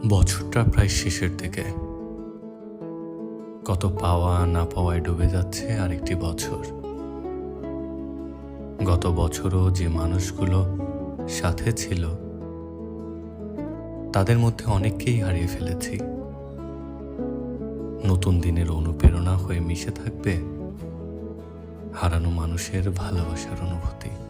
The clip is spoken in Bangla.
বছরটা প্রায় শেষের দিকে। কত পাওয়া না পাওয়ায় ডুবে যাচ্ছে আরেকটি বছর। গত বছরও যে মানুষগুলো সাথে ছিল তাদের মধ্যে অনেককেই হারিয়ে ফেলেছি। নতুন দিনের অনুপ্রেরণা হয়ে মিশে থাকবে হারানো মানুষের ভালোবাসার অনুভূতি।